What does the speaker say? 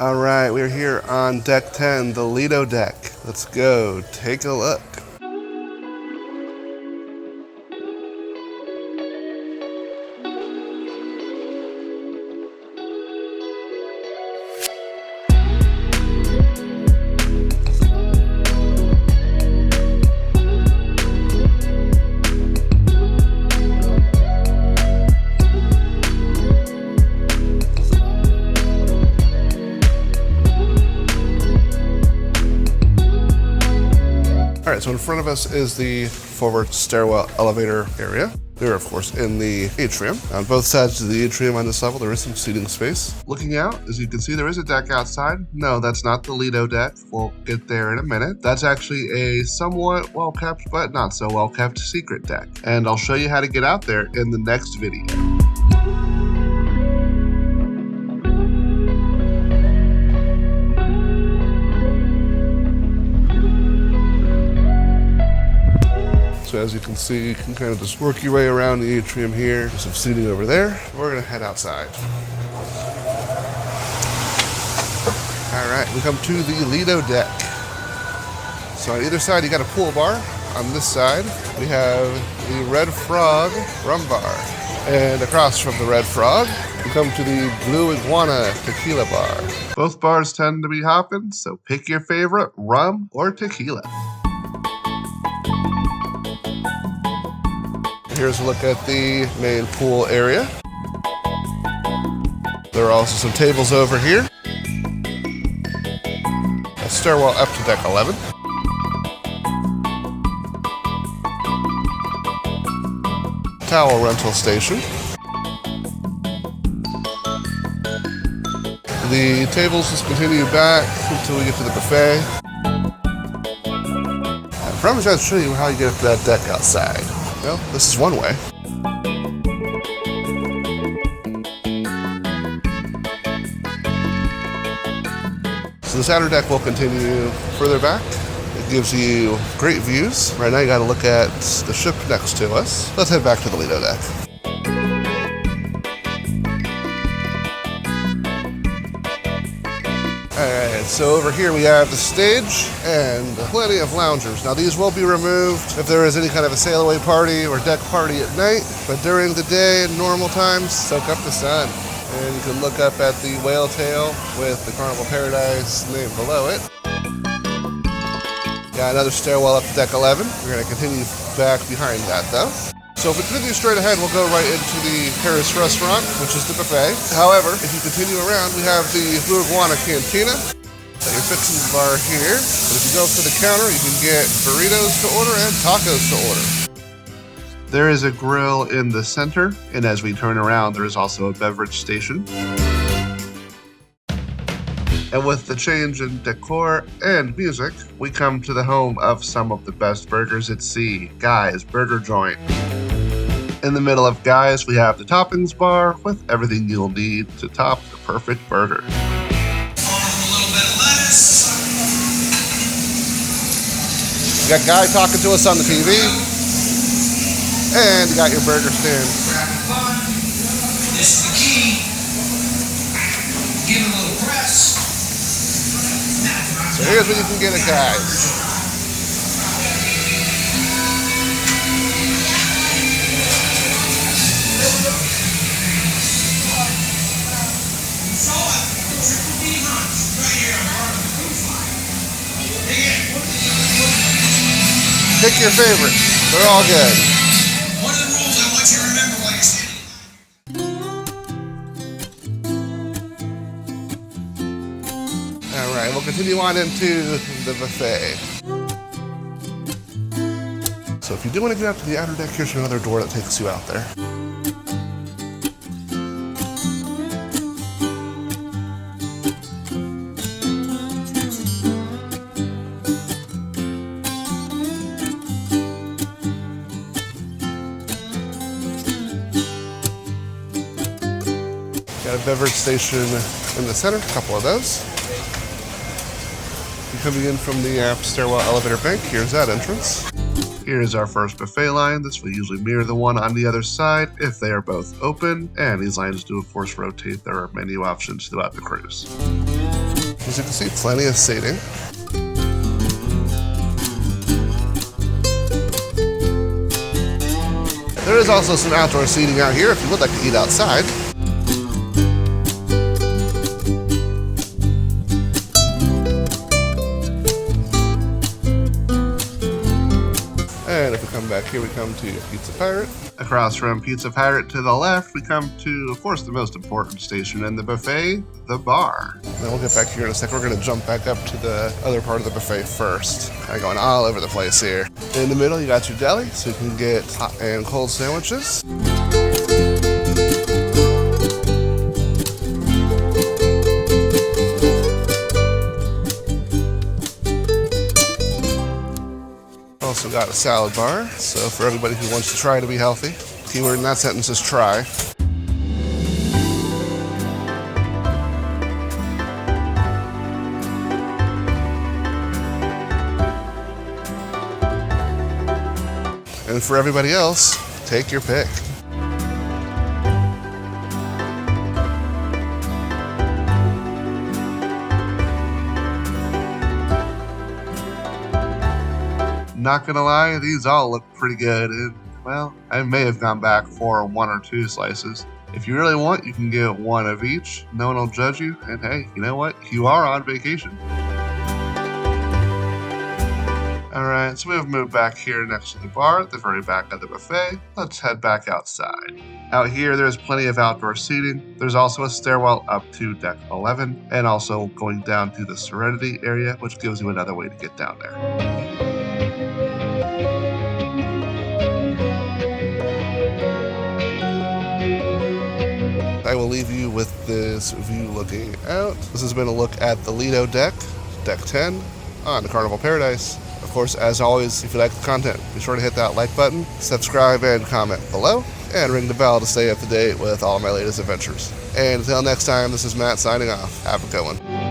All right, we're here on deck 10, the Lido Deck. Let's go take a look. All right, so in front of us is the forward stairwell elevator area. We're, of course, in the atrium. On both sides of the atrium on this level, there is some seating space. Looking out, as you can see, there is a deck outside. No, that's not the Lido Deck. We'll get there in a minute. That's actually a somewhat well-kept, but not so well-kept secret deck. And I'll show you how to get out there in the next video. So as you can see, you can kind of just work your way around the atrium here. There's some seating over there. We're gonna head outside. All right, we come to the Lido Deck. So on either side, you got a pool bar. On this side, we have the Red Frog rum bar. And across from the Red Frog, we come to the Blue Iguana tequila bar. Both bars tend to be hopping, so pick your favorite, rum or tequila. Here's a look at the main pool area. There are also some tables over here. A stairwell up to deck 11. Towel rental station. The tables just continue back until we get to the buffet. I promise I'll show you how you get up to that deck outside. Well, this is one way. So this outer deck will continue further back. It gives you great views. Right now you got to look at the ship next to us. Let's head back to the Lido Deck. Alright, so over here we have the stage and plenty of loungers. Now these will be removed if there is any kind of a sail away party or deck party at night, but during the day, normal times, soak up the sun. And you can look up at the whale tail with the Carnival Paradise name below it. Got another stairwell up to deck 11. We're going to continue back behind that though. So if we continue straight ahead, we'll go right into the Paris restaurant, which is the buffet. However, if you continue around, we have the Blue Iguana Cantina. Got your fixings bar here. But if you go up to the counter, you can get burritos to order and tacos to order. There is a grill in the center, and as we turn around, there is also a beverage station. And with the change in decor and music, we come to the home of some of the best burgers at sea, Guy's Burger Joint. In the middle of Guy's, we have the toppings bar with everything you'll need to top the perfect burger. A little bit of lettuce. You got Guy talking to us on the TV, and you got your burger stand. Grab a bun. This is the key. Give it a little press. So here's what you can get at Guy's. Pick your favorite. They're all good. One of the rules I want you to remember while you're standing. All right, we'll continue on into the buffet. So if you do want to get out to the outer deck, here's another door that takes you out there. Got a beverage station in the center, a couple of those. You're coming in from the stairwell elevator bank, here's that entrance. Here's our first buffet line. This will usually mirror the one on the other side if they are both open, and these lines do of course rotate. There are menu options throughout the cruise. As you can see, plenty of seating. There is also some outdoor seating out here if you would like to eat outside. And if we come back here, we come to Pizza Pirate. Across from Pizza Pirate to the left, we come to, of course, the most important station in the buffet, the bar. Then we'll get back here in a sec. We're going to jump back up to the other part of the buffet first. Kind of going all over the place here. In the middle, you got your deli, so you can get hot and cold sandwiches. Also got a salad bar, so for everybody who wants to try to be healthy. Keyword in that sentence is try. And for everybody else, take your pick. Not gonna lie, these all look pretty good, and well, I may have gone back for 1 or 2 slices. If you really want, you can get 1 of each. No one will judge you, and hey, you know what? You are on vacation. Alright, so we have moved back here next to the bar at the very back of the buffet. Let's head back outside. Out here, there's plenty of outdoor seating. There's also a stairwell up to deck 11, and also going down to the Serenity area, which gives you another way to get down there. I will leave you with this view looking out. This has been a look at the Lido Deck, Deck 10, on the Carnival Paradise. Of course, as always, if you like the content, be sure to hit that like button, subscribe and comment below, and ring the bell to stay up to date with all my latest adventures. And until next time, this is Matt signing off. Have a good one.